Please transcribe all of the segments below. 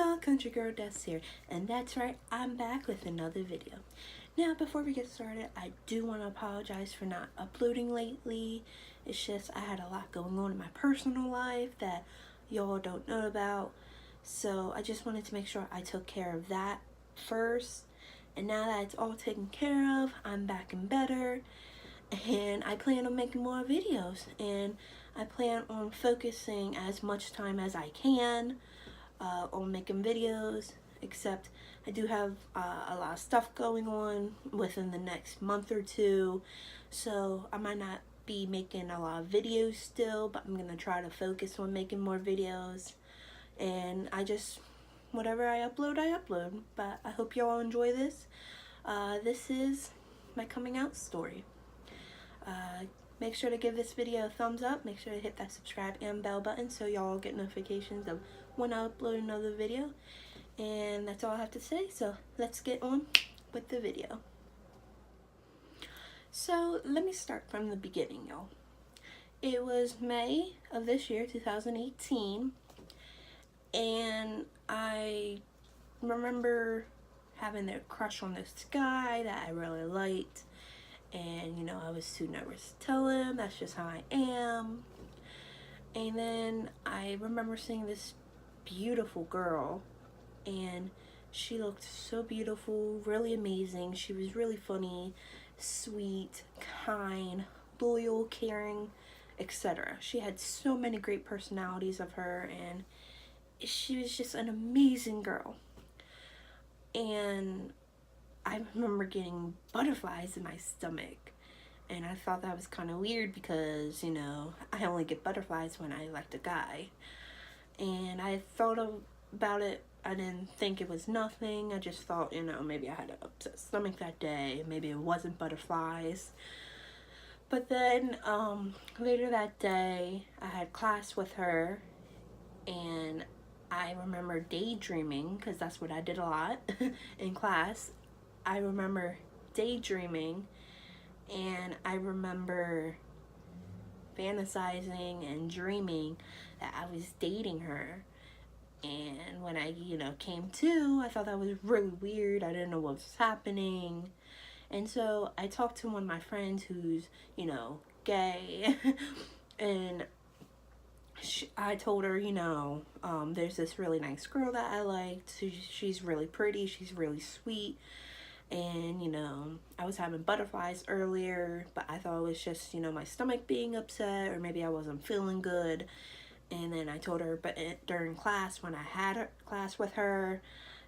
y'all, Country Girl Dust here, and that's right, I'm back with another video. Now, before we get started, I do want to apologize for not uploading lately. It's just I had a lot going on in my personal life that y'all don't know about, so I just wanted to make sure I took care of that first. And now that it's all taken care of, I'm back and better, and I plan on making more videos, and I plan on focusing as much time as I can on making videos, except I do have a lot of stuff going on within the next month or two, so I might not be making a lot of videos still, but I'm gonna try to focus on making more videos. And whatever I upload. But I hope y'all enjoy this. This is my coming out story. Make sure to give this video a thumbs up. Make sure to hit that subscribe and bell button so y'all get notifications of when I upload another video. And that's all I have to say, so let's get on with the video. So let me start from the beginning, y'all. It was May of this year, 2018, and I remember having a crush on this guy that I really liked. And, you know, I was too nervous to tell him. That's just how I am. And then I remember seeing this beautiful girl. And she looked so beautiful, really amazing. She was really funny, sweet, kind, loyal, caring, etc. She had so many great personalities of her. And she was just an amazing girl. And I remember getting butterflies in my stomach, and I thought that was kind of weird because, you know, I only get butterflies when I liked a guy. And I thought about it. I didn't think it was nothing. I just thought, you know, maybe I had an upset stomach that day. Maybe it wasn't butterflies. But then later that day, I had class with her, and I remember daydreaming, because that's what I did a lot in class. I remember daydreaming, and I remember fantasizing and dreaming that I was dating her. And when I, you know, came to, I thought that was really weird. I didn't know what was happening. And so I talked to one of my friends who's, you know, gay, and I told her, you know, there's this really nice girl that I liked. She's really pretty. She's really sweet. And, you know, I was having butterflies earlier, but I thought it was just, you know, my stomach being upset, or maybe I wasn't feeling good. And then I told her, but during class, when I had a class with her,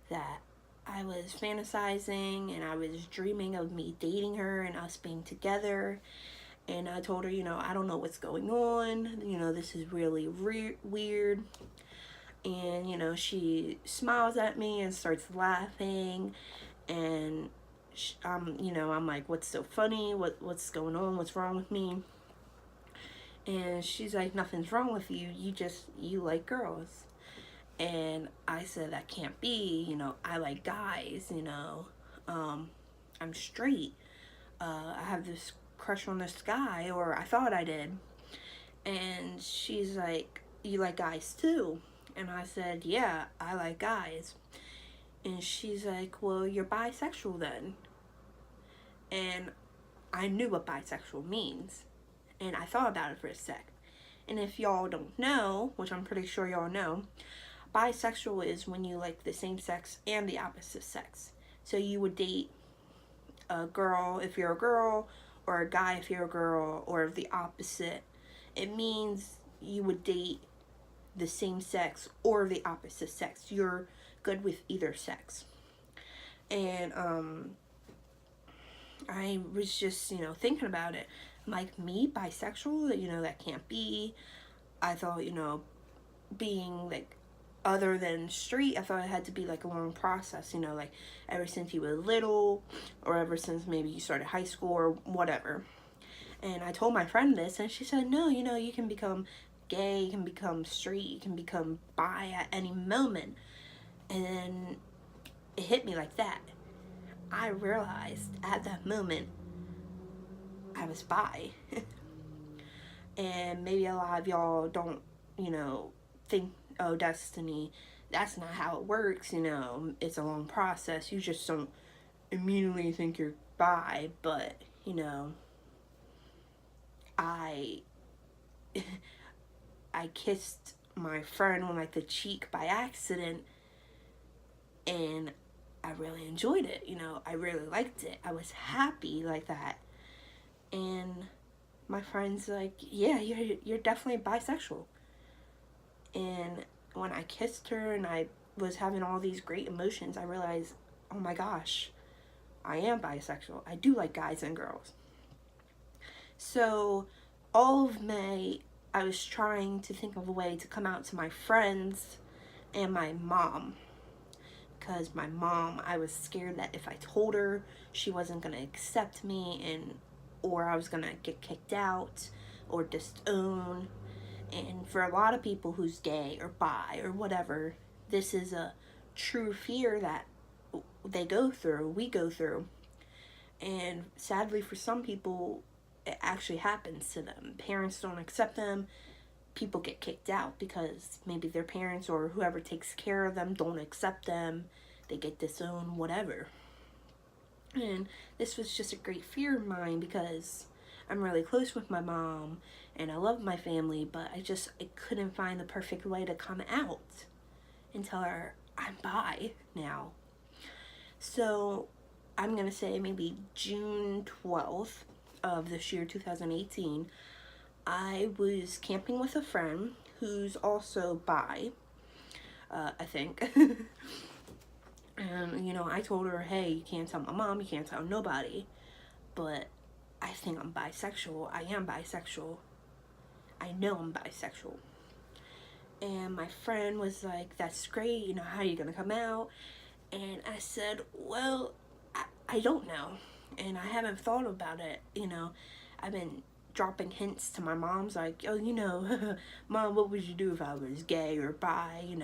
that I was fantasizing and I was dreaming of me dating her and us being together. And I told her, you know, I don't know what's going on. You know, this is really weird. And, you know, she smiles at me and starts laughing. And you know, I'm like, what's so funny? What's going on? What's wrong with me? And she's like, nothing's wrong with you. You like girls. And I said, that can't be. You know, I like guys. You know, I'm straight. I have this crush on this guy, or I thought I did. And she's like, you like guys too? And I said, yeah, I like guys. And she's like, well, you're bisexual then. And I knew what bisexual means. And I thought about it for a sec. And if y'all don't know, which I'm pretty sure y'all know, bisexual is when you like the same sex and the opposite sex. So you would date a girl if you're a girl, or a guy if you're a girl, or the opposite. It means you would date the same sex or the opposite sex. You're good with either sex. And I was just, you know, thinking about it. I'm like, me, bisexual? You know, that can't be. I thought, you know, being like other than straight, I thought it had to be like a long process, you know, like ever since you were little, or ever since maybe you started high school or whatever. And I told my friend this, and she said, no, you know, you can become gay, you can become straight, you can become bi at any moment. And then it hit me like that. I realized at that moment I was bi. And maybe a lot of y'all don't, you know, think, oh, Destiny, that's not how it works, it's a long process. You just don't immediately think you're bi, but, I I kissed my friend on like the cheek by accident, and I really enjoyed it. I really liked it. I was happy like that. And my friend's like, "Yeah, you're definitely bisexual." And when I kissed her and I was having all these great emotions, I realized, "Oh my gosh, I am bisexual. I do like guys and girls." So all of May, I was trying to think of a way to come out to my friends and my mom. Because my mom, I was scared that if I told her, she wasn't going to accept me, or I was going to get kicked out or disowned. And for a lot of people who's gay or bi or whatever, this is a true fear that we go through. And sadly for some people, it actually happens to them. Parents don't accept them. People get kicked out because maybe their parents or whoever takes care of them don't accept them. They get disowned, whatever. And this was just a great fear of mine because I'm really close with my mom and I love my family, but I couldn't find the perfect way to come out and tell her I'm bi now. So I'm going to say maybe June 12th of this year, 2018, I was camping with a friend who's also bi, I think. And, I told her, "Hey, you can't tell my mom, you can't tell nobody, but I think I'm bisexual. I am bisexual. I know I'm bisexual." And my friend was like, "That's great, how are you gonna come out?" And I said, "Well, I don't know, and I haven't thought about it, I've been dropping hints to my mom's like, "Oh, Mom, what would you do if I was gay or bi,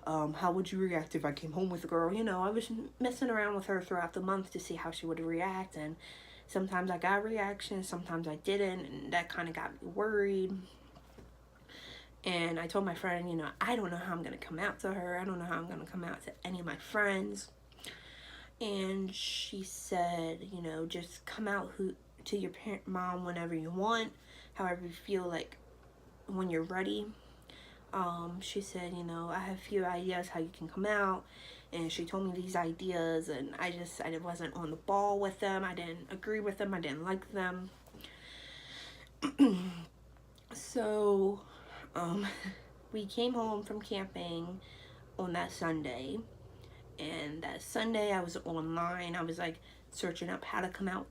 how would you react if I came home with a girl?" I was messing around with her throughout the month to see how she would react, and sometimes I got reactions, sometimes I didn't, and that kind of got me worried. And I told my friend, I don't know how I'm going to come out to her. I don't know how I'm going to come out to any of my friends. And she said, just come out to your mom whenever you want, however you feel like when you're ready. She said, I have a few ideas how you can come out. And she told me these ideas, and I wasn't on the ball with them. I didn't agree with them. I didn't like them. So, we came home from camping on that Sunday. And that Sunday I was online. I was like searching up how to come out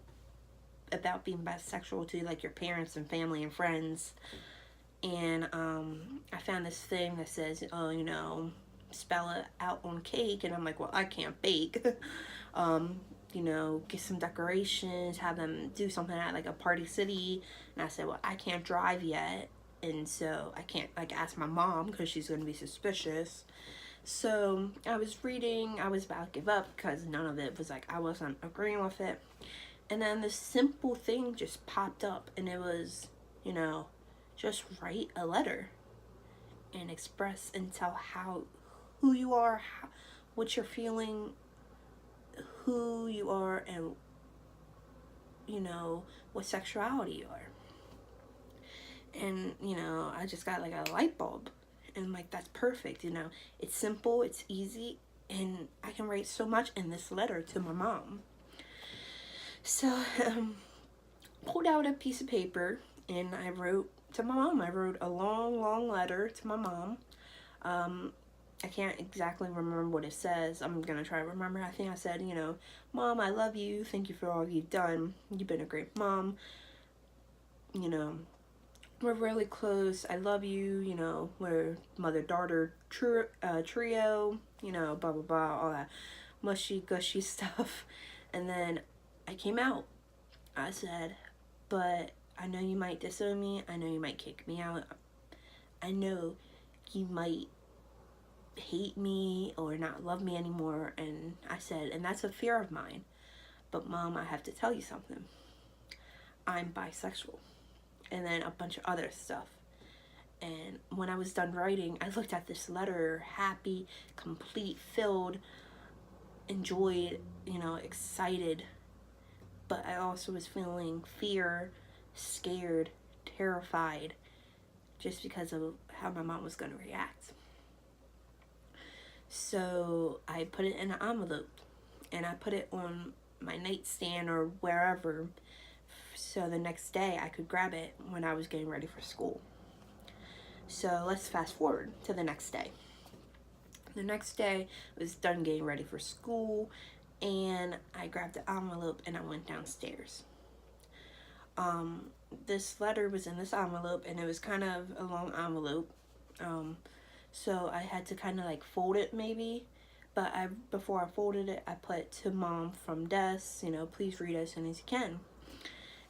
about being bisexual to like your parents and family and friends. And I found this thing that says, "Oh, spell it out on cake." And I'm like, "Well, I can't bake." Get some decorations, have them do something at like a party city. And I said, "Well, I can't drive yet, and so I can't like ask my mom because she's going to be suspicious." So I was reading, I was about to give up because none of it was like, I wasn't agreeing with it. And then this simple thing just popped up, and it was, just write a letter and express and tell who you are, what you're feeling, who you are, and, what sexuality you are. And, I just got like a light bulb. And like, that's perfect, It's simple, it's easy, and I can write so much in this letter to my mom. So, pulled out a piece of paper, and I wrote to my mom. I wrote a long, long letter to my mom. I can't exactly remember what it says. I'm gonna try to remember. I think I said, "Mom, I love you. Thank you for all you've done. You've been a great mom. We're really close. I love you. We're mother-daughter trio, blah, blah, blah, all that mushy, gushy stuff." And then I came out. I said, "But I know you might disown me. I know you might kick me out. I know you might hate me or not love me anymore." And I said, "And that's a fear of mine. But Mom, I have to tell you something. I'm bisexual." And then a bunch of other stuff. And when I was done writing, I looked at this letter, happy, complete, filled, enjoyed, excited. But I also was feeling fear, scared, terrified, just because of how my mom was going to react. So I put it in an envelope and I put it on my nightstand or wherever, so the next day I could grab it when I was getting ready for school. So let's fast forward to the next day. The next day I was done getting ready for school, and I grabbed the envelope and I went downstairs. This letter was in this envelope, and it was kind of a long envelope. So I had to kind of like fold it maybe. But before I folded it, I put to Mom from Des, please read as soon as you can.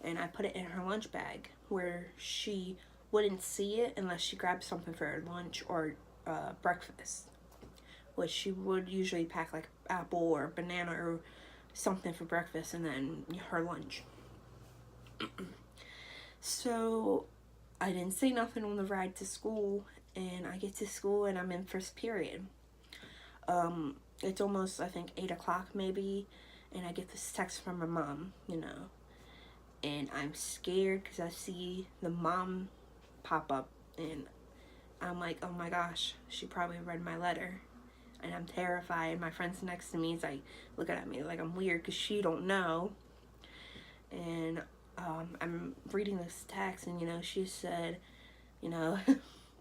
And I put it in her lunch bag where she wouldn't see it unless she grabbed something for her lunch or breakfast, which she would usually pack like apple or banana or something for breakfast and then her lunch. So I didn't say nothing on the ride to school, and I get to school and I'm in first period. It's almost, I think, 8 o'clock maybe, and I get this text from my mom, and I'm scared because I see the mom pop up, and I'm like, oh my gosh, she probably read my letter, and I'm terrified. My friend's next to me is like looking at me like I'm weird because she don't know, and I'm reading this text, and she said,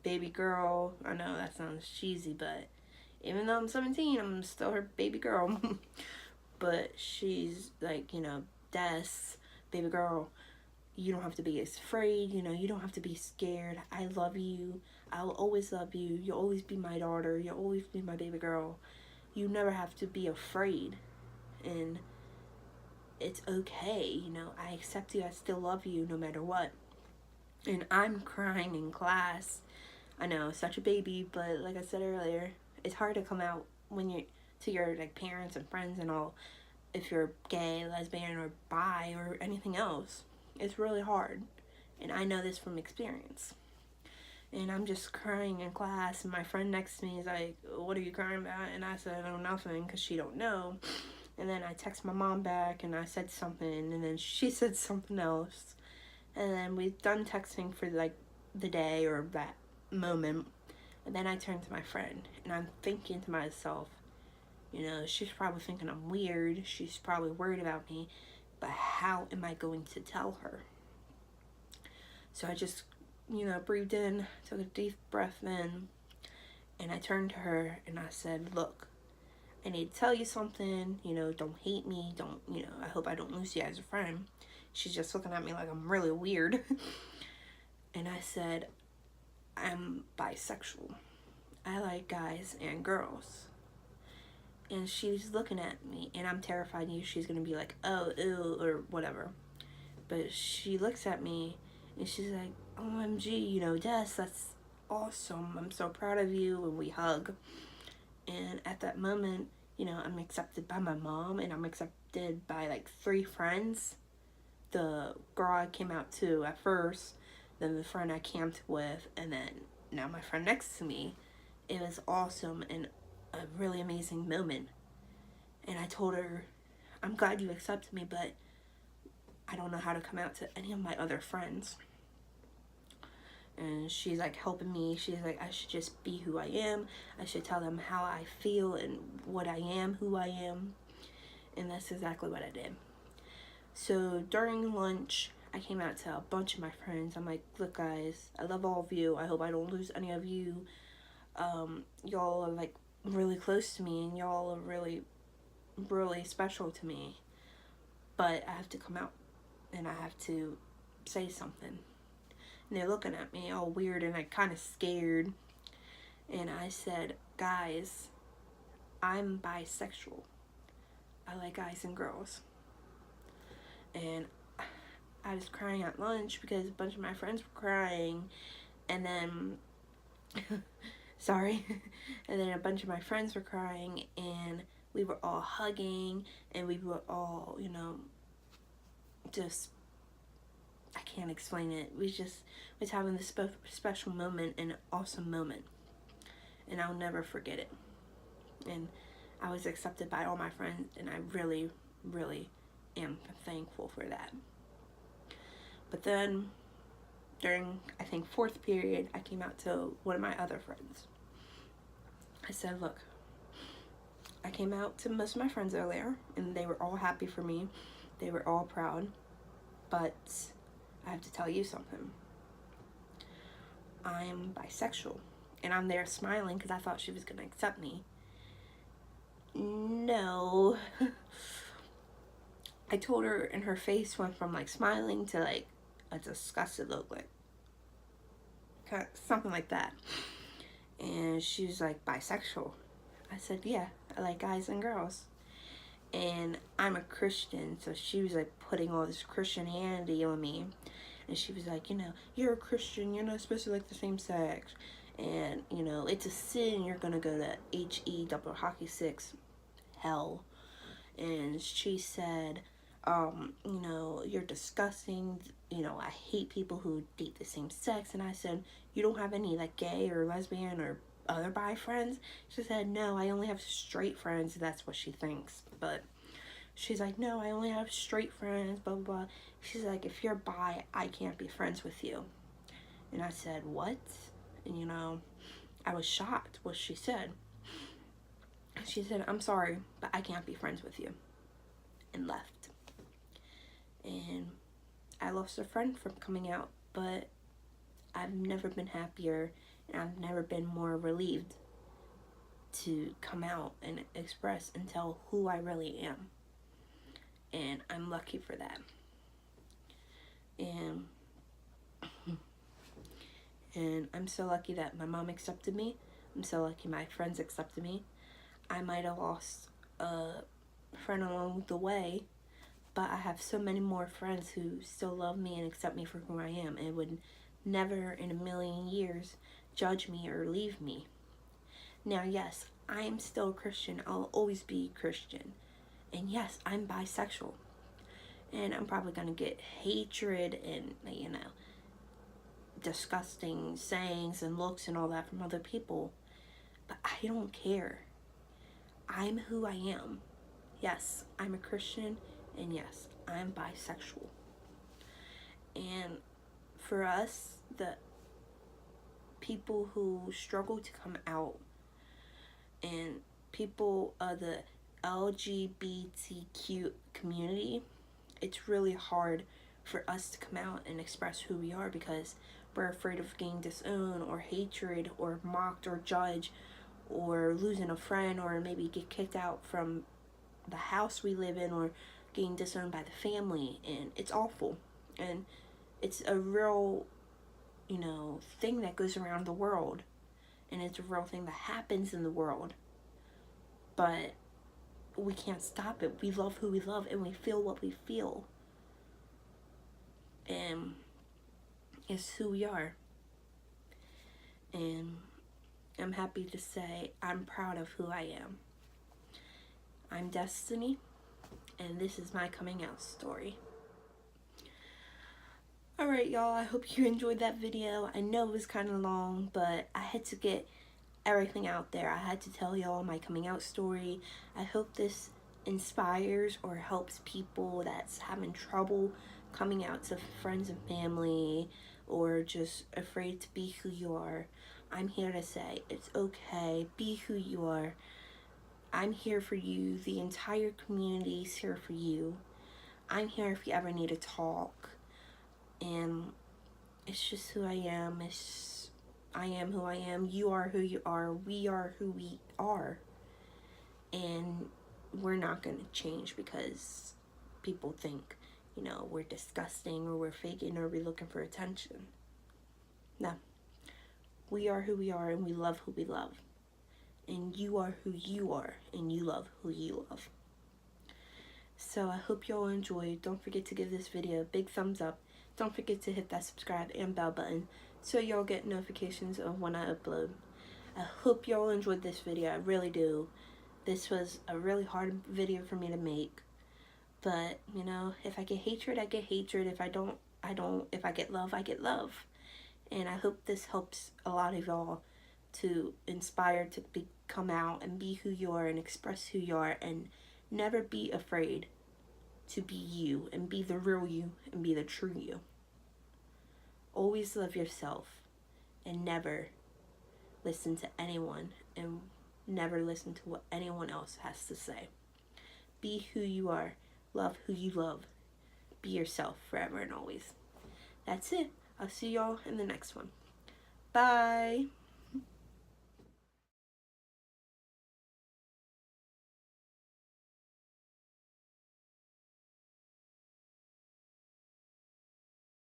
baby girl. I know that sounds cheesy, but even though I'm 17, I'm still her baby girl. But she's like, Des, baby girl, you don't have to be afraid, you don't have to be scared. I love you. I'll always love you. You'll always be my daughter. You'll always be my baby girl. You never have to be afraid. And it's okay, I accept you. I still love you no matter what. And I'm crying in class. I know, such a baby, but like I said earlier, it's hard to come out when you're to your like parents and friends and all, if you're gay, lesbian, or bi, or anything else. It's really hard, and I know this from experience. And I'm just crying in class, and my friend next to me is like, what are you crying about? And I said, oh, nothing, because she don't know. And then I text my mom back, and I said something, and then she said something else. And then we've done texting for like the day or that moment. And then I turned to my friend, and I'm thinking to myself, she's probably thinking I'm weird. She's probably worried about me. But how am I going to tell her? So I just, breathed in, took a deep breath in, and I turned to her and I said, look, I need to tell you something. Don't hate me. Don't, I hope I don't lose you as a friend. She's just looking at me like I'm really weird. And I said, I'm bisexual. I like guys and girls. And she's looking at me, and I'm terrified she's going to be like, oh, ew, or whatever. But she looks at me, and she's like, OMG, Des, that's awesome. I'm so proud of you, and we hug. And at that moment, I'm accepted by my mom, and I'm accepted by, like, 3 friends. The girl I came out to at first, then the friend I camped with, and then now my friend next to me. It was awesome and a really amazing moment. And I told her, I'm glad you accepted me, but I don't know how to come out to any of my other friends. And she's like helping me. She's like, I should just be who I am. I should tell them how I feel and what I am, who I am. And that's exactly what I did. So during lunch, I came out to a bunch of my friends. I'm like, look guys, I love all of you. I hope I don't lose any of you. Y'all are like really close to me, and y'all are really, really special to me. But I have to come out and I have to say something. And they're looking at me all weird and like kind of scared. And I said, guys, I'm bisexual. I like guys and girls. And I was crying at lunch because a bunch of my friends were crying. And then sorry. And then a bunch of my friends were crying, and we were all hugging, and we were all, just I can't explain it. We just was having this special moment, and an awesome moment, and I'll never forget it. And I was accepted by all my friends, and I really, really am thankful for that. But then during, I think, fourth period, I came out to one of my other friends. I said, look, I came out to most of my friends earlier, and they were all happy for me. They were all proud. But I have to tell you something. I'm bisexual. And I'm there smiling because I thought she was going to accept me. No. I told her, and her face went from like smiling to like a disgusted look, like something like that. And she was like, bisexual. I said, yeah, I like guys and girls. And I'm a Christian, so she was like putting all this Christianity on me. And she was like, you know, you're a Christian, you're not supposed to like the same sex. And, you know, it's a sin, you're gonna go to HE hockey 6 hell. And she said, you know, you're disgusting, you know, I hate people who date the same sex. And I said, you don't have any like gay or lesbian or other bi friends? She said, no, I only have straight friends. That's what she thinks. But she's like, no, I only have straight friends, blah, blah, blah. She's like, if you're bi, I can't be friends with you. And I said, what? And, you know, I was shocked what she said. She said, I'm sorry, but I can't be friends with you. And left. And I lost a friend from coming out, but I've never been happier, and I've never been more relieved to come out and express and tell who I really am. And I'm lucky for that. And I'm so lucky that my mom accepted me. I'm so lucky my friends accepted me. I might have lost a friend along the way, but I have so many more friends who still love me and accept me for who I am, and would never in a million years judge me or leave me. Now, yes, I am still a Christian. I'll always be Christian. And yes, I'm bisexual. And I'm probably going to get hatred and, you know, disgusting sayings and looks and all that from other people. But I don't care. I'm who I am. Yes, I'm a Christian, and yes, I'm bisexual. And for us, the people who struggle to come out, and people of the LGBTQ community, it's really hard for us to come out and express who we are, because we're afraid of getting disowned or hatred or mocked or judged, or losing a friend, or maybe get kicked out from the house we live in, or getting disowned by the family. And it's awful, and it's a real, you know, thing that goes around the world, and it's a real thing that happens in the world. But we can't stop it. We love who we love, and we feel what we feel, and it's who we are. And I'm happy to say I'm proud of who I am. I'm Destiny, and this is my coming out story. Alright, y'all, I hope you enjoyed that video. I know it was kind of long, but I had to get everything out there. I had to tell y'all my coming out story. I hope this inspires or helps people that's having trouble coming out to friends and family, or just afraid to be who you are. I'm here to say it's okay. Be who you are. I'm here for you. The entire community is here for you. I'm here if you ever need to talk. And it's just who I am. I am who I am. You are who you are. We are who we are. And we're not going to change because people think, you know, we're disgusting, or we're faking, or we're looking for attention. No. We are who we are, and we love who we love. And you are who you are, and you love who you love. So I hope y'all enjoyed. Don't forget to give this video a big thumbs up. Don't forget to hit that subscribe and bell button so y'all get notifications of when I upload. I hope y'all enjoyed this video. I really do. This was a really hard video for me to make. But, you know, if I get hatred, I get hatred. If I don't if I get love, I get love. And I hope this helps a lot of y'all to inspire to come out and be who you are and express who you are, and never be afraid to be you and be the real you and be the true you. Always love yourself and never listen to anyone and never listen to what anyone else has to say. Be who you are. Love who you love. Be yourself forever and always. That's it. I'll see y'all in the next one. Bye.